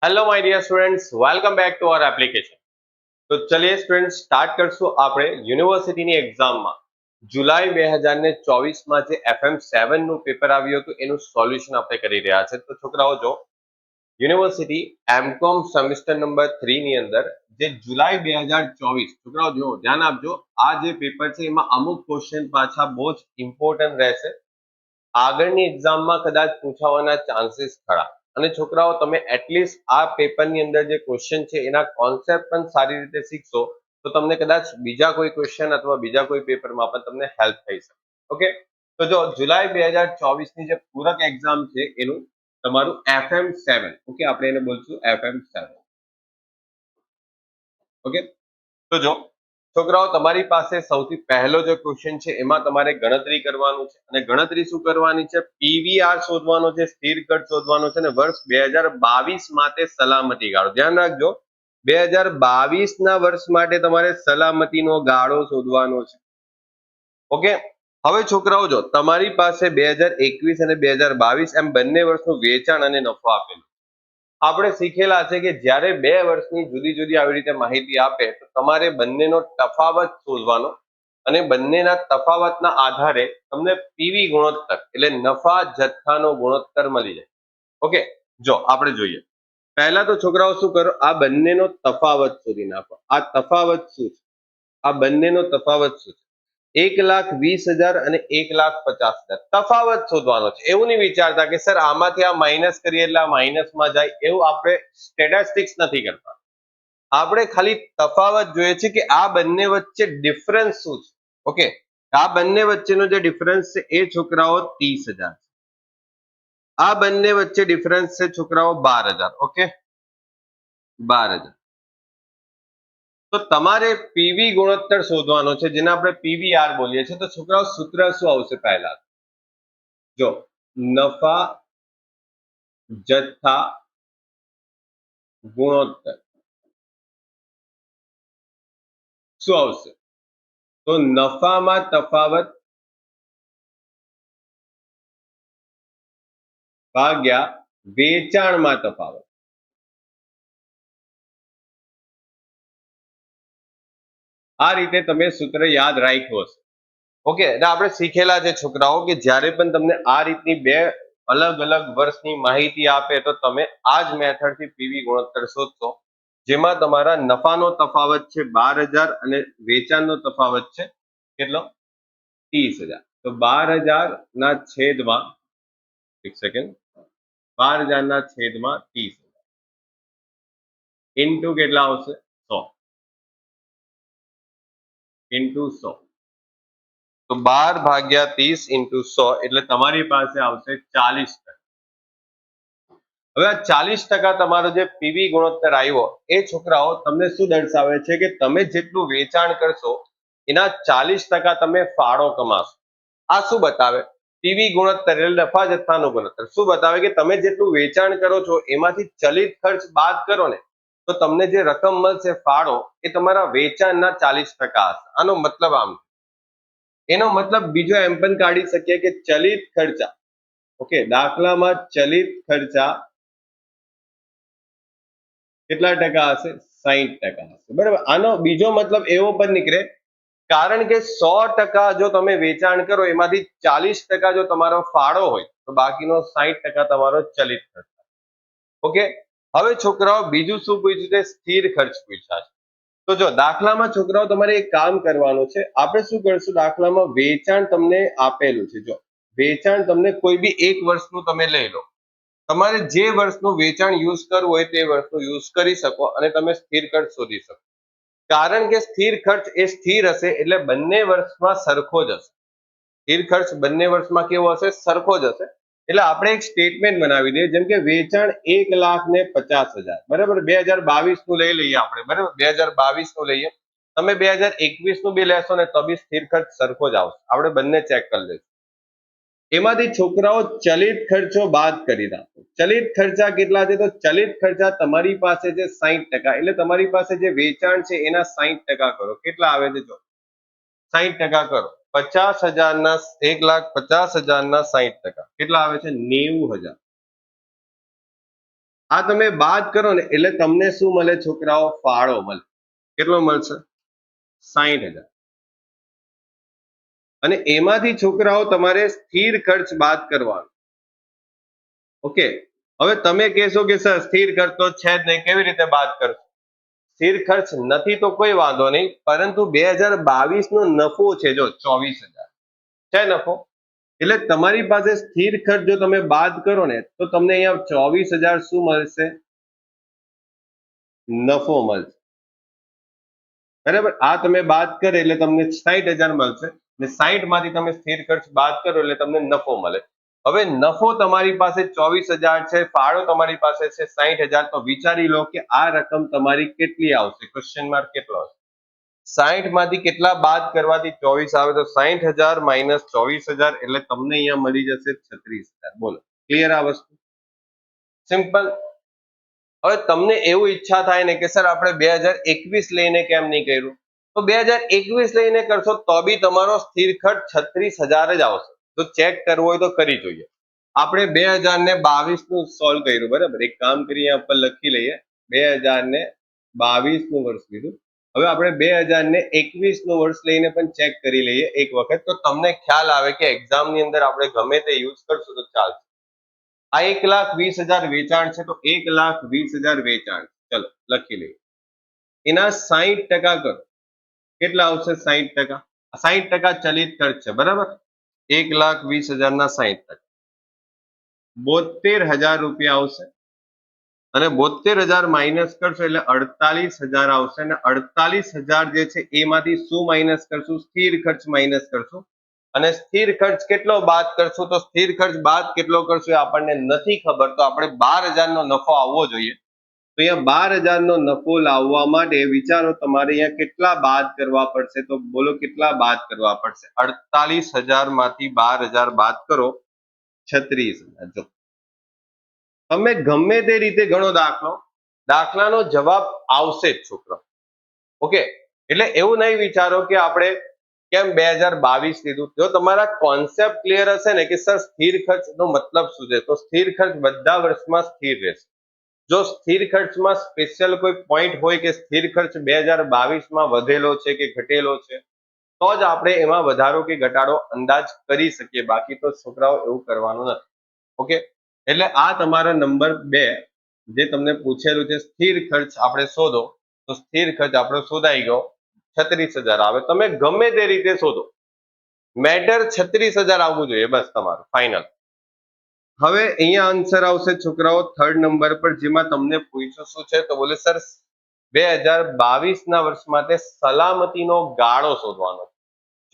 Hello my dear students, welcome back to our application. तो चलिए students, start करશું આપણે યુનિવર્સિટીની એક્ઝામમાં જુલાઈ 2024માં જે FM7 નું પેપર આવ્યું હતું એનું સોલ્યુશન આપણે કરી રહ્યા છે। તો છોકરાઓ જો યુનિવર્સિટી એમકોમ સેમેસ્ટર નંબર 3 ની અંદર જે જુલાઈ 2024, છોકરાઓ જો ધ્યાન આપજો, આ જે પેપર છે એમાં અમુક ક્વેશ્ચન પાછા બહુ જ ઇમ્પોર્ટન્ટ રહેશે, આગળની એક્ઝામમાં કદાચ પૂછાવાના ચાન્સીસ ખરા। અને છોકરાઓ તમે એટલીસ્ટ આ પેપરની અંદર જે ક્વેશ્ચન છે એના કોન્સેપ્ટ પણ સારી રીતે શીખશો તો તમને કદાચ બીજા કોઈ ક્વેશ્ચન અથવા બીજા કોઈ પેપરમાં પણ તમને હેલ્પ થઈ શકે। ઓકે, તો જો જુલાઈ 2024ની જે પૂરક એક્ઝામ છે એનું તમારું FM7, ઓકે, આપણે એને બોલશું FM7। ઓકે, તો જો છોકરાઓ તમારી પાસે સૌથી પહેલો જે ક્વેશ્ચન છે એમાં તમારે ગણતરી કરવાનું છે, અને ગણતરી શું કરવાની છે? પીવીઆર શોધવાનો છે, સ્થિર ખર્ચ શોધવાનો છે, અને વર્ષ 2022 માટે સલામતી ગાળો ધ્યાન રાખજો, 2022 ના વર્ષ માટે તમારે સલામતીનો ગાળો શોધવાનો છે। ઓકે, હવે છોકરાઓ જો તમારી પાસે 2021 અને 2022 એમ બંને વર્ષનું વેચાણ અને નફો આપેલું, આપણે શીખેલા છે કે જ્યારે બે વર્ષની જુદી જુદી આવી રીતે માહિતી આપે તો તમારે બંનેનો તફાવત શોધવાનો, અને બંનેના તફાવતના આધારે તમને પીવી ગુણોત્તર એટલે નફા જથ્થાનો ગુણોત્તર મળી જાય। ઓકે, જો આપણે જોઈએ, પહેલા તો છોકરાઓ શું કરો, આ બંનેનો તફાવત શોધી નાખો। આ તફાવત શું છે? આ બંનેનો તફાવત શું છે? 1,20,000 અને 1,50,000 તફાવત શોધવાનો છે। એવું નહીં વિચારતા કે સર આમાંથી આ માઇનસ કરીએ એટલે આ માઇનસમાં જાય, એવું આપણે સ્ટેટિસ્ટિક્સ નથી કરતા, આપણે ખાલી તફાવત જોઈએ છે કે આ બંને વચ્ચે ડિફરન્સ શું છે। ઓકે, આ બંને વચ્ચેનો જે ડિફરન્સ છે એ છોકરાઓ 30,000, આ બંને વચ્ચે ડિફરન્સ છે છોકરાઓ 12,000। ઓકે, 12,000। તો તમારે પીવી ગુણોત્તર શોધવાનો છે, જેને આપણે પીવીઆર બોલીએ છીએ। તો છોકરાઓ સૂત્ર શું આવશે? પહેલા જો નફા જથ્થા ગુણોત્તર શું આવશે? તો નફામાં તફાવત ભાગ્યા વેચાણમાં તફાવત। આ રીતે તમે સૂત્ર યાદ રાખ્યું હશે। ઓકે, એટલે આપણે શીખેલા છે છોકરાઓ કે જ્યારે પણ તમને આ રીતની બે અલગ અલગ વર્ષની માહિતી આપે તો તમે આ જ મેથડથી પીવી ગુણોત્તર શોધશો, જેમાં તમારા નફાનો તફાવત છે 12,000 અને વેચાણનો તફાવત છે કેટલો? 30,000। તો 12,000 ના છેદમાં, એક સેકન્ડ, 12,000 ના છેદમાં 30,000 ઇન્ટુ કેટલા આવશે? 100 ઇન્ટુ 100। તો 12 ભાગ્યા 30 ઇન્ટુ 100 એટલે તમારી પાસે આવશે 40%। હવે આ 40% તમારો જે પીવી ગુણોત્તર આવ્યો એ છોકરાઓ તમને શું દર્શાવે છે કે તમે જેટલું વેચાણ કરશો એના 40% તમે ફાળો કમાશો। આ શું બતાવે? પીવી ગુણોત્તર એટલે નફા જથ્થાનો ગુણોત્તર શું બતાવે કે તમે જેટલું વેચાણ કરો છો એમાંથી ચલિત ખર્ચ બાદ કરો ને તો તમને જે રકમ મળશે ફાળો એ તમારા વેચાણના 40% હશે। આનો મતલબ આમ, એનો મતલબ બીજો એમ પણ કાઢી શકીએ કે ચલિત ખર્ચા, ઓકે, દાખલામાં ચલિત ખર્ચા કેટલા ટકા હશે? 60% હશે, બરાબર। આનો બીજો મતલબ એવો પણ નીકળે, કારણ કે 100% જો તમે વેચાણ કરો એમાંથી 40% જો તમારો ફાળો હોય તો બાકીનો 60% તમારો ચલિત ખર્ચ। ઓકે, હવે છોકરાઓ બીજું શું પૂછ્યું છે? સ્થિર ખર્ચ પૂછ્યા છે। તો જો દાખલામાં છોકરાઓ તમારે એક કામ કરવાનું છે, આપણે શું કરશું, દાખલામાં વેચાણ તમને આપેલું છે, જો વેચાણ તમને કોઈ બી એક વર્ષનું તમે લઈ લો, તમારે જે વર્ષનું વેચાણ યુઝ કરવું હોય તે વર્ષનું યુઝ કરી શકો અને તમે સ્થિર ખર્ચ શોધી શકો, કારણ કે સ્થિર ખર્ચ એ સ્થિર હશે એટલે બંને વર્ષમાં સરખો જ હશે। સ્થિર ખર્ચ બંને વર્ષમાં કેવો હશે? સરખો જ હશે। એટલે આપણે એક સ્ટેટમેન્ટ બનાવી દઈએ, જેમ કે વેચાણ 1,50,000, બરાબર, 2022 નું લઈ લઈએ આપણે, બરાબર, 2022 નું લઈએ, તમે 2021 નું બી લેશો ને તો બી સ્થિર ખર્ચ સરખો જ આવશે, આપણે બંને ચેક કરી લઈશું। એમાંથી છોકરાઓ ચલિત ખર્ચો બાદ કરી નાખો। ચલિત ખર્ચા કેટલા છે? તો ચલિત ખર્ચા તમારી પાસે છે 60%, એટલે તમારી પાસે જે વેચાણ છે એના 60% કરો, કેટલા આવે છે? જો 60% કરો, 50,000 ના 1,50,000 ના 60% કેટલા આવે છે? 90,000। આ તમે બાદ કરો ને એટલે તમને શું મળે છોકરાઓ? ફાળો મળે. કેટલો મળશે? 60,000. અને એમાંથી છોકરાઓ તમારે સ્થિર ખર્ચ બાદ કરવાનો. ઓકે, હવે તમે કહેશો કે સર સ્થિર ખર્ચ તો છે જ નહીં, કેવી રીતે બાદ કરશો? સ્થિર ખર્ચ નથી તો કોઈ વાંધો નહીં, પરંતુ 2022 નો નફો છે જો 24,000 છે નફો, એટલે તમારી પાસે સ્થિર ખર્ચ જો તમે બાદ કરો ને તો તમને અહીંયા 24,000 શું મળશે? નફો મળશે. બરાબર, આ તમે બાદ કરે એટલે તમને 60,000 મળશે, ને 60 માંથી તમે સ્થિર ખર્ચ બાદ કરો એટલે તમને નફો મળે. હવે નફો તમારી પાસે 24,000 છે, ફાળો તમારી પાસે છે 60,000, તો વિચારી લો કે આ રકમ તમારી કેટલી આવશે? ક્વેશ્ચન માર્ક કેટલો આવશે? 60 માંથી કેટલા બાદ કરવાથી 24 આવે? તો 60,000 માઇનસ 24,000 એટલે તમને અહીંયા મળી જશે 36,000. બોલો, ક્લિયર આ વસ્તુ? સિમ્પલ. હવે તમને એવું ઈચ્છા થાય ને કે સર આપણે 2021 લઈને કેમ નહીં કર્યું? તો 2021 લઈને કરશો તો બી તમારો સ્થિર ખર્ચ 36,000 જ આવશે. તો ચેક કરવો હોય તો કરી જોઈએ. આપણે 2022 નું સોલ્વ કર્યું, બરાબર? એક કામ કરીએ, અહીંયા પર લખી લઈએ 2022 નું વર્ષ લીધું. હવે આપણે 2021 નું વર્ષ લઈને પણ ચેક કરી લઈએ એક વખત, તો તમને ખ્યાલ આવે કે એક્ઝામ ની અંદર આપણે ગમે તે યુઝ કરશું તો ચાલશે. આ 1,20,000 વેચાણ છે, તો 1,20,000 વેચાણ, ચલો લખી લઈએ. એના 60% કરો, કેટલા આવશે? 60%. 60% ચલિત ખર્ચ છે, બરાબર? 1,20,000 ના 60%, 72,000 રૂપિયા આવશે. અને 72,000 માઇનસ કરશો એટલે 48,000 આવશે. અને 48,000 જે છે એમાંથી શું માઇનસ કરશું? સ્થિર ખર્ચ માઇનસ કરશું. અને સ્થિર ખર્ચ કેટલો બાદ કરશું? તો સ્થિર ખર્ચ બાદ કેટલો કરશું એ આપણને નથી ખબર, તો આપણે 12,000 નો નફો આવવો જોઈએ. તો અહીંયા 12,000 નો નફો લાવવા માટે વિચારો તમારે અહીંયા કેટલા બાદ કરવા પડશે? તો બોલો કેટલા બાદ કરવા પડશે? 48,000 માંથી 12,000 બાદ કરો, 36,000. જો તમે ગમે તે રીતે ગણો દાખલાનો જવાબ આવશે જ છોકરા. ઓકે, એટલે એવું નહીં વિચારો કે આપણે કેમ 2022 લીધું. જો તમારા કોન્સેપ્ટ ક્લિયર હશે ને કે સર સ્થિર ખર્ચનો મતલબ શું છે, તો સ્થિર ખર્ચ બધા વર્ષમાં સ્થિર રહેશે. જો સ્થિર ખર્ચમાં સ્પેશિયલ કોઈ પોઈન્ટ હોય કે સ્થિર ખર્ચ 2022 માં વધેલો છે કે ઘટેલો છે, તો જ આપણે એમાં વધારો કે ઘટાડો અંદાજ કરી શકીએ, બાકી તો છોકરાઓ એવું કરવાનું નથી. ઓકે, એટલે આ તમારો નંબર 2 જે તમને પૂછેલું છે, સ્થિર ખર્ચ આપણે શોધો, તો સ્થિર ખર્ચ આપણો શોધાઈ ગયો, 36,000 આવે. તમે ગમે તે રીતે શોધો, મેટર 36,000 આવવું જોઈએ, બસ તમારું ફાઇનલ. હવે અહીંયા આન્સર આવશે છોકરાઓ થર્ડ નંબર પર, જેમાં તમને પૂછ્યું શું છે, તો બોલે સર 2022 ના વર્ષ માટે સલામતીનો ગાળો શોધવાનો.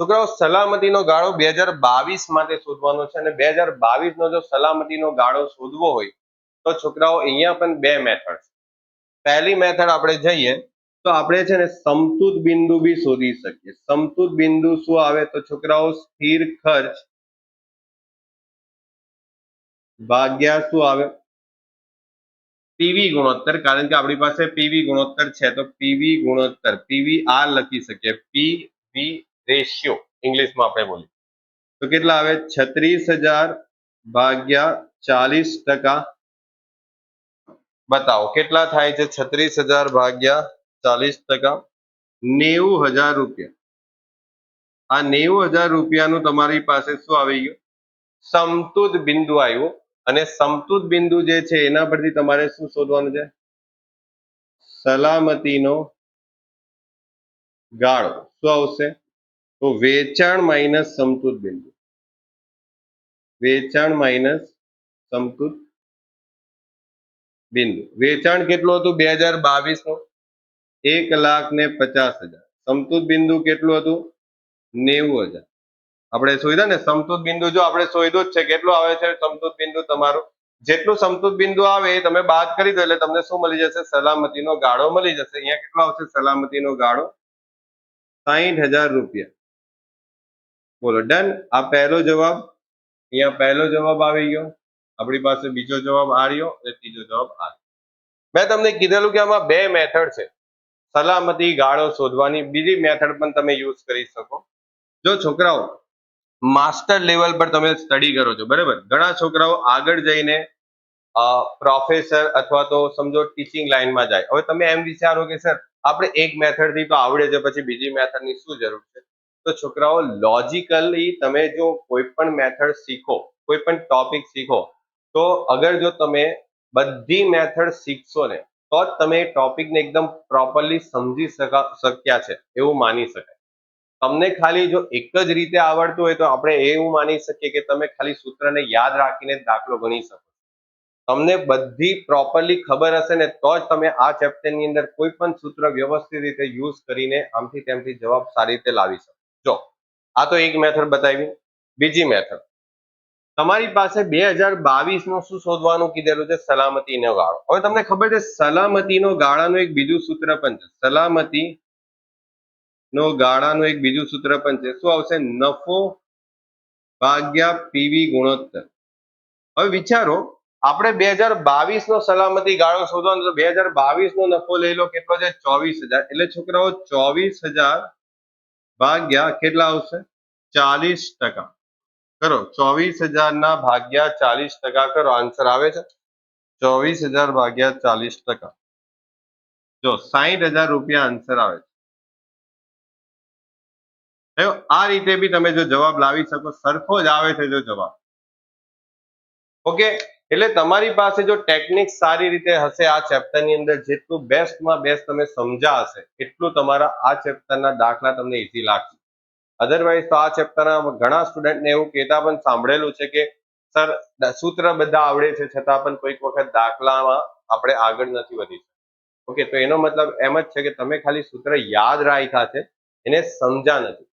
છોકરાઓ સલામતીનો ગાળો 2022 માટે શોધવાનો છે, અને 2022 નો જો સલામતીનો ગાળો શોધવો હોય તો છોકરાઓ અહીંયા પણ બે મેથડ છે. પહેલી મેથડ આપણે જઈએ તો આપણે છે ને સમતુત બિંદુ બી શોધી શકીએ. સમતુત બિંદુ શું આવે? તો છોકરાઓ સ્થિર ખર્ચ ભાગ્યા શું આવે? પીવી ગુણોત્તર. કારણ કે આપણી પાસે પીવી ગુણોત્તર છે, તો પીવી ગુણોત્તર, પીવીઆર લખી શકીએ, પીવી રેશિયો ઇંગ્લિશમાં આપણે બોલીએ તો કેટલા આવે? 36,000 ભાગ્યા 40%. બતાવો કેટલા થાય છે? 36,000 ભાગ્યા 40%, 90,000 રૂપિયા. આ 90,000 રૂપિયાનું તમારી પાસે શું આવી ગયું? સમતુત બિંદુ આવ્યું. અને સમતુત બિંદુ જે છે એના પરથી તમારે શું શોધવાનું છે? સલામતીનો ગાળો. શું આવશે? તો વેચાણ માઇનસ સમતુત બિંદુ, વેચાણ માઇનસ સમતુત બિંદુ. વેચાણ કેટલું હતું 2022 નું? 1,50,000. સમતુત બિંદુ કેટલું હતું? 90,000. આપણે શોધ્યા ને સમતુત બિંદુ, જો આપણે શોધ્યું જ છે. કેટલું આવે છે સમતુત બિંદુ તમારું? જેટલું સમતુત બિંદુ આવે એ તમે બાદ કરી દો એટલે તમને શું મળી જશે? સલામતીનો ગાળો મળી જશે. અહીંયા કેટલો આવશે સલામતીનો ગાળો? 60,000 રૂપિયા. બોલો ડન. આ પહેલો જવાબ, અહીંયા પહેલો જવાબ આવી ગયો. આપણી પાસે બીજો જવાબ આ રહ્યો અને ત્રીજો જવાબ આ. મેં તમને કીધેલું કે આમાં બે મેથડ છે સલામતી ગાળો શોધવાની. બીજી મેથડ પણ તમે યુઝ કરી શકો. જો છોકરાઓ માસ્ટર લેવલ પર તમે સ્ટડી કરો છો, બરાબર, ઘણા છોકરાઓ આગળ જઈને પ્રોફેસર અથવા તો સમજો ટીચિંગ લાઈનમાં જાય. હવે તમે એમ વિચારો કે સર આપણે એક મેથડ થી તો આવડે છે, પછી બીજી મેથડ ની શું જરૂર છે? તો છોકરાઓ લોજિકલી તમે જો કોઈ પણ મેથડ શીખો, કોઈ પણ ટોપિક શીખો, તો અગર જો તમે બધી મેથડ શીખશો ને તો જ તમે ટોપિકને એકદમ પ્રોપરલી સમજી શક્યા છે એવું માની શકાય. તમને ખાલી જો એક જ રીતે આવડતું હોય તો આપણે એવું માની શકીએ કે તમે ખાલી સૂત્રને યાદ રાખીને દાખલો ગણી શકો. તમને બધી પ્રોપરલી ખબર હશે ને તો જ તમે આ ચેપ્ટરની અંદર કોઈ પણ સૂત્ર વ્યવસ્થિત રીતે યુઝ કરીને આમથી તેમથી જવાબ સારી રીતે લાવી શકો. જો આ તો એક મેથડ બતાવી. બીજી મેથડ, તમારી પાસે 2022 નું શું શોધવાનું કીધેલું છે? સલામતીનો ગાળો. હવે તમને ખબર છે સલામતીનો ગાળાનું એક બીજું સૂત્ર પણ છે. સલામતી નો ગાળાનું એક બીજું સૂત્ર પણ છે. શું આવશે? નફો ભાગ્યા પીવી ગુણોત્તર. હવે વિચારો, આપણે 2022 નો સલામતી ગાળો શોધવાનો તો 2022 નો નફો લઈ લો, કેટલો છે? 24,000. એટલે છોકરાઓ 24,000 ભાગ્યા કેટલા આવશે? 40%. કરો 24,000 ના ભાગ્યા 40% કરો, આન્સર આવે છે 24,000 ભાગ્યા 40%. જો 60,000 રૂપિયા આન્સર આવે છે. આ રીતે બી તમે જો જવાબ લાવી શકો, સરખો જ આવે છે જો જવાબ. ઓકે, એટલે તમારી પાસે જો ટેકનિક સારી રીતે હશે આ ચેપ્ટર ની અંદર, જેટલું બેસ્ટમાં બેસ્ટ તમે સમજા હશે એટલું તમારા આ ચેપ્ટરના દાખલા તમને ઈઝી લાગશે. અધરવાઇઝ તો આ ચેપ્ટરના ઘણા સ્ટુડન્ટને એવું કહેતા પણ સાંભળેલું છે કે સર સૂત્ર બધા આવડે છે છતાં પણ કોઈક વખત દાખલામાં આપણે આગળ નથી વધી. ઓકે, તો એનો મતલબ એમ જ છે કે તમે ખાલી સૂત્ર યાદ રાખ્યા છે, એને સમજા નથી.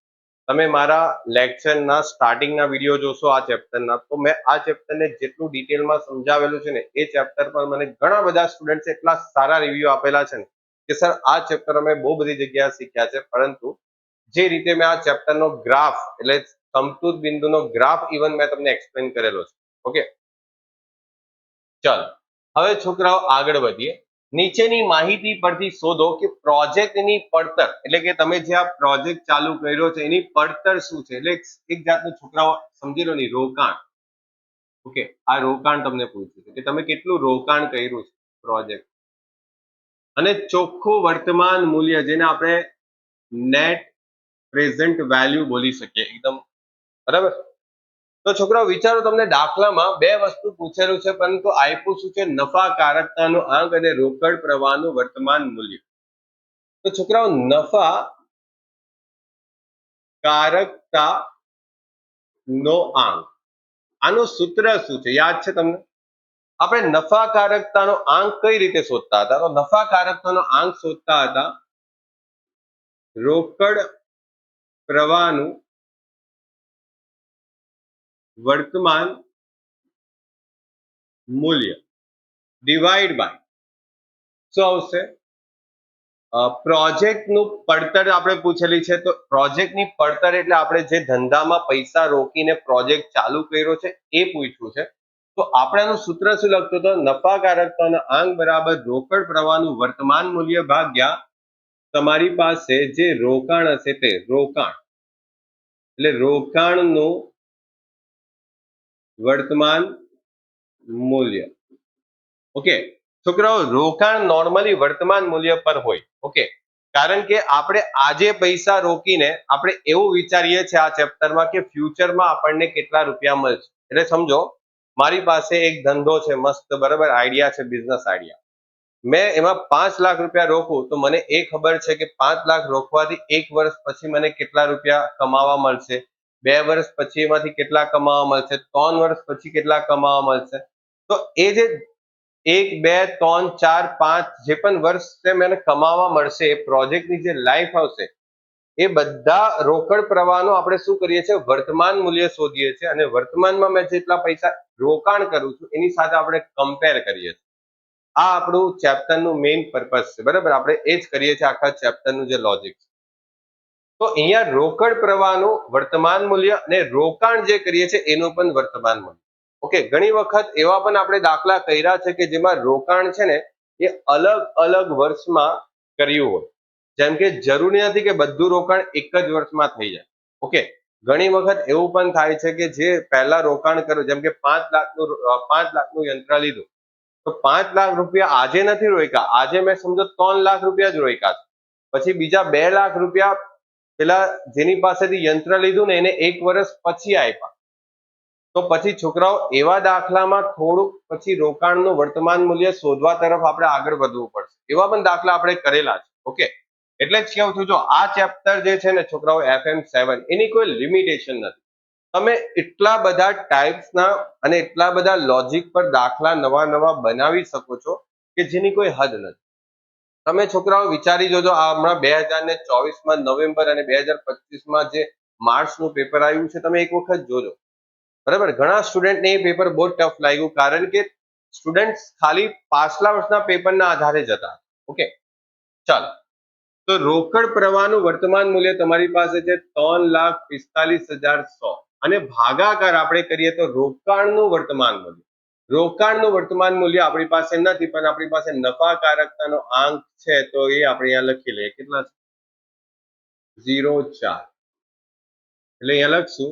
તમે મારા લેક્ચરના સ્ટાર્ટિંગના વિડીયો જોશો આ ચેપ્ટરના, તો મેં આ ચેપ્ટરને જેટલું ડિટેલમાં સમજાવેલું છે ને, એ ચેપ્ટર પર મને ઘણા બધા સ્ટુડન્ટ્સ એટલા સારા રિવ્યુ આપેલા છે ને કે સર આ ચેપ્ટર અમે બહુ બધી જગ્યાએ શીખ્યા છે, પરંતુ જે રીતે મેં આ ચેપ્ટરનો ગ્રાફ એટલે સમતુત બિંદુનો ગ્રાફ ઇવન મેં તમને એક્સપ્લેન કરેલો છે. ઓકે, ચાલો હવે છોકરાઓ આગળ વધીએ. નીચેની માહિતી પરથી શોધો કે પ્રોજેક્ટની પડતર, એટલે કે તમે જે આ પ્રોજેક્ટ ચાલુ કર્યો છે એની પડતર શું છે? એટલે એક જાતનું છોકરાઓ સમજી લો ને, રોકાણ. ઓકે, આ રોકાણ તમને પૂછ્યું છે કે તમે કેટલું રોકાણ કર્યું છે પ્રોજેક્ટ. અને ચોખ્ખું વર્તમાન મૂલ્ય, જેને આપણે નેટ પ્રેઝન્ટ વેલ્યુ બોલી શકીએ એકદમ, બરાબર? તો છોકરાઓ વિચારો, તમને દાખલામાં બે વસ્તુ પૂછેલું છે, પરંતુ આપ્યું શું છે? નફાકારકતાનો આંક અને રોકડ પ્રવાહનું વર્તમાન મૂલ્ય. તો છોકરાઓ નફા કારકતા નો આંક, આનું સૂત્ર શું છે? યાદ છે તમને? આપણે નફાકારકતાનો આંક કઈ રીતે શોધતા હતા? તો નફાકારકતાનો આંક શોધતા હતા રોકડ પ્રવાહનું વર્તમાન મૂલ્ય ડિવાઈડ બાય શું આવશે? પ્રોજેક્ટનું પડતર આપણે પૂછેલી છે, તો પ્રોજેક્ટની પડતર એટલે આપણે જે ધંધામાં પૈસા રોકીને પ્રોજેક્ટ ચાલુ કર્યો છે એ પૂછ્યું છે. તો આપણે આનું સૂત્ર શું લખતું હતું? નફાકારકતાનો આંક બરાબર રોકડ પ્રવાહનું વર્તમાન મૂલ્ય ભાગ્યા તમારી પાસે જે રોકાણ હશે તે રોકાણ, એટલે રોકાણનું વર્તમાન મૂલ્ય. ઓકે છોકરાઓ, રોકાણ નોર્મલી વર્તમાન મૂલ્ય પર હોય. ઓકે, કારણ કે આપણે આજે પૈસા રોકીને આપણે એવું વિચારીએ છીએ આ ચેપ્ટરમાં કે ફ્યુચરમાં આપણને કેટલા રૂપિયા મળશે. એટલે સમજો મારી પાસે એક ધંધો છે મસ્ત, બરાબર, આઈડિયા છે, બિઝનેસ આઈડિયા. મેં એમાં 5 લાખ રૂપિયા રોકું તો મને એ ખબર છે કે 5 લાખ રોકવાથી 1 વર્ષ પછી મને કેટલા રૂપિયા કમાવા મળશે, 2 વર્ષ પછી એમાંથી કેટલા કમાવા મળશે, 3 વર્ષ પછી કેટલા કમાવા મળશે. તો એ જે 1, 2, 3, 4, 5 જે પણ વર્ષ મને કમાવા મળશે, એ પ્રોજેક્ટની જે લાઈફ આવશે, એ બધા રોકડ પ્રવાહનો આપણે શું કરીએ છીએ? વર્તમાન મૂલ્ય શોધીએ છીએ, અને વર્તમાનમાં મેં જેટલા પૈસા રોકાણ કરું છું એની સાથે આપણે કમ્પેર કરીએ છીએ. આ આપણું ચેપ્ટરનું મેઇન પર્પસ છે, બરાબર? આપણે એ જ કરીએ છીએ આખા ચેપ્ટરનું જે લોજિક છે. તો અહીંયા રોકડ પ્રવાહનું વર્તમાન મૂલ્ય અને રોકાણ જે કરીએ છીએ એનું પણ વર્તમાન મૂલ્ય. ઓકે, ઘણી વખત એવા પણ આપણે દાખલા કર્યા છે કે જેમાં રોકાણ છે ને એ અલગ અલગ વર્ષમાં કર્યું હોય. જેમ કે જરૂરી નથી કે બધું રોકાણ એક જ વર્ષમાં થઈ જાય. ઓકે, ઘણી વખત એવું પણ થાય છે કે જે પહેલા રોકાણ કર્યું, જેમ કે 5 લાખનું યંત્ર લીધું, તો 5 લાખ રૂપિયા આજે નથી રોક્યા, આજે મેં સમજો 3 લાખ રૂપિયા જ રોક્યા છે, પછી બીજા 2 લાખ રૂપિયા પેલા જેની પાસેથી યંત્ર લીધું ને એને 1 વર્ષ પછી આપ્યા, તો પછી છોકરાઓ એવા દાખલામાં થોડુંક પછી રોકાણનું વર્તમાન મૂલ્ય શોધવા તરફ આપણે આગળ વધવું પડશે. એવા પણ દાખલા આપણે કરેલા છે. ઓકે, એટલે જ કહું છું, જો આ ચેપ્ટર જે છે ને છોકરાઓ FM7 એની કોઈ લિમિટેશન નથી. તમે એટલા બધા ટાઈપ્સના અને એટલા બધા લોજિક પર દાખલા નવા નવા બનાવી શકો છો કે જેની કોઈ હદ નથી. તમે છોકરાઓ વિચારી જોજો, આ હમણાં 2024માં નવેમ્બર અને 2025માં જે માર્ચનું પેપર આવ્યું છે, તમે એક વખત જોજો. બરાબર, ઘણા સ્ટુડન્ટને એ પેપર બહુ ટફ લાગ્યું, કારણ કે સ્ટુડન્ટ ખાલી પાછલા વર્ષના પેપરના આધારે જતા. ઓકે, ચાલો, તો રોકડ પ્રવાહનું વર્તમાન મૂલ્ય તમારી પાસે છે 3,45,100 અને ભાગાકાર આપણે કરીએ તો રોકાણનું વર્તમાન મૂલ્ય. રોકાણનું વર્તમાન મૂલ્ય આપણી પાસે નથી, પણ આપણી પાસે નફાકારકતાનો આંક છે, તો એ આપણે અહીંયા લખી લઈએ. કેટલા છે? 0.4. એટલે અહીંયા લખશું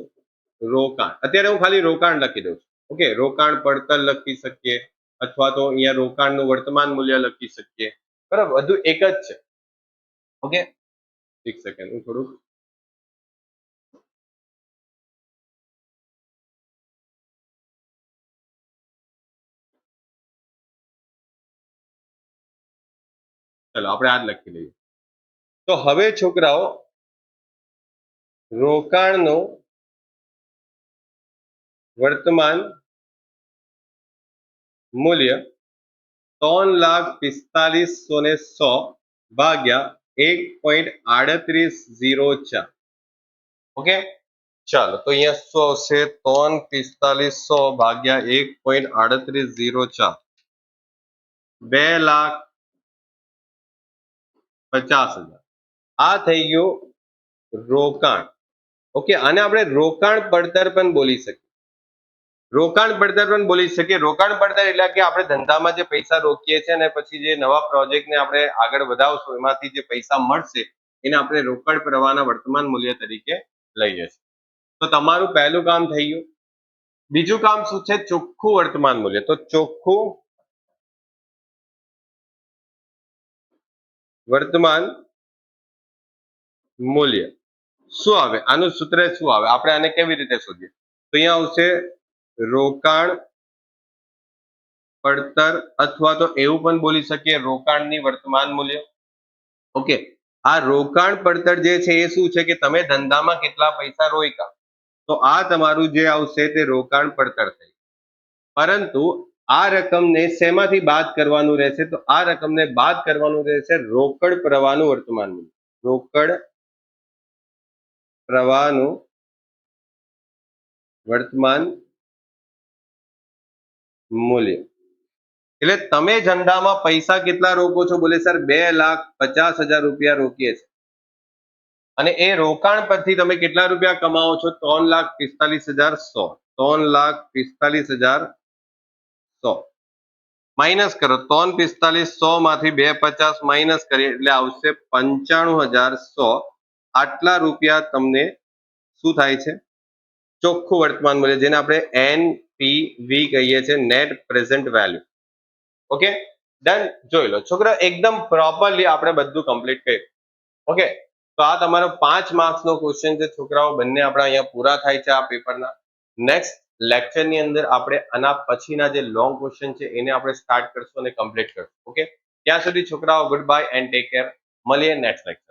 રોકાણ. અત્યારે હું ખાલી રોકાણ લખી દઉં છું. ઓકે, રોકાણ પડતર લખી શકીએ, અથવા તો અહીંયા રોકાણનું વર્તમાન મૂલ્ય લખી શકીએ. બરાબર, બધું એક જ છે. ઓકે, એક સેકન્ડ, હું થોડુંક ચલો આપણે આ જ લખી લઈએ. તો હવે છોકરાઓ રોકાણનું વર્તમાન મૂલ્ય 3,45,100 ભાગ્યા 1.3804. ઓકે, ચાલો, તો અહીંયા શું આવશે? 3,45,100 ભાગ્યા 1.3804, 2,50,000. આ થઈ ગયું રોકાણ. ઓકે, આને આપણે રોકાણ પડતર પણ બોલી શકીએ. રોકાણ પડતર પણ બોલી શકીએ. રોકાણ પડતર એટલે કે આપણે ધંધામાં જે પૈસા રોકીએ છીએ ને પછી જે નવા પ્રોજેક્ટને આપણે આગળ વધાવશું એમાંથી જે પૈસા મળશે એને આપણે રોકડ પ્રવાહના વર્તમાન મૂલ્ય તરીકે લઈએ છીએ. તો તમારું પહેલું કામ થઈ ગયું. બીજું કામ શું છે? ચોખ્ખું વર્તમાન મૂલ્ય. તો ચોખ્ખું વર્તમાન મૂલ્ય શું આવે? આનું સૂત્ર શું આવે? આપણે આને કેવી રીતે શોધીએ? તો અહીંયા આવશે રોકાણ પડતર, અથવા તો એવું પણ બોલી શકીએ રોકાણની વર્તમાન મૂલ્ય. ઓકે, આ રોકાણ પડતર જે છે એ શું છે કે તમે ધંધામાં કેટલા પૈસા રોક્યા, તો આ તમારું જે આવશે તે રોકાણ પડતર થઈ. પરંતુ આ રકમને શેમાંથી બાદ કરવાનું રહેશે? તો આ રકમને બાદ કરવાનું રહેશે રોકડ પ્રવાહનું વર્તમાન મૂલ્ય. રોકડ પ્રવાહનું વર્તમાન મૂલ્ય એટલે તમે ધંધામાં પૈસા કેટલા રોકો છો? બોલે સર 2,50,000 રૂપિયા રોકીએ છીએ, અને એ રોકાણ પરથી તમે કેટલા રૂપિયા કમાવો છો? 3,45,100. 3,45,100 માઇનસ કરો. 3,45,100 માંથી 2,50 માઇનસ કરીએ એટલે આવશે 95,100. આટલા રૂપિયા તમને શું થાય છે? ચોખ્ખું વર્તમાન મૂલ્ય, જેને આપણે NPV કહીએ છીએ, net present value. Okay, done. જોઈ લો છોકરા, એકદમ પ્રોપરલી આપણે બધું કમ્પ્લીટ કર્યું. ઓકે, તો આ તમારો 5 માર્ક્સનો ક્વેશ્ચન છે છોકરાઓ. બંને આપણા અહીંયા પૂરા થાય છે આ પેપરના. નેક્સ્ટ લેક્ચરની અંદર આપણે આના પછીના જે લોંગ ક્વેશ્ચન છે એને આપણે સ્ટાર્ટ કરશું અને કમ્પ્લીટ કરશું. ઓકે, ત્યાં સુધી છોકરાઓ good bye and take care. મળીએ નેક્સ્ટ લેક્ચર.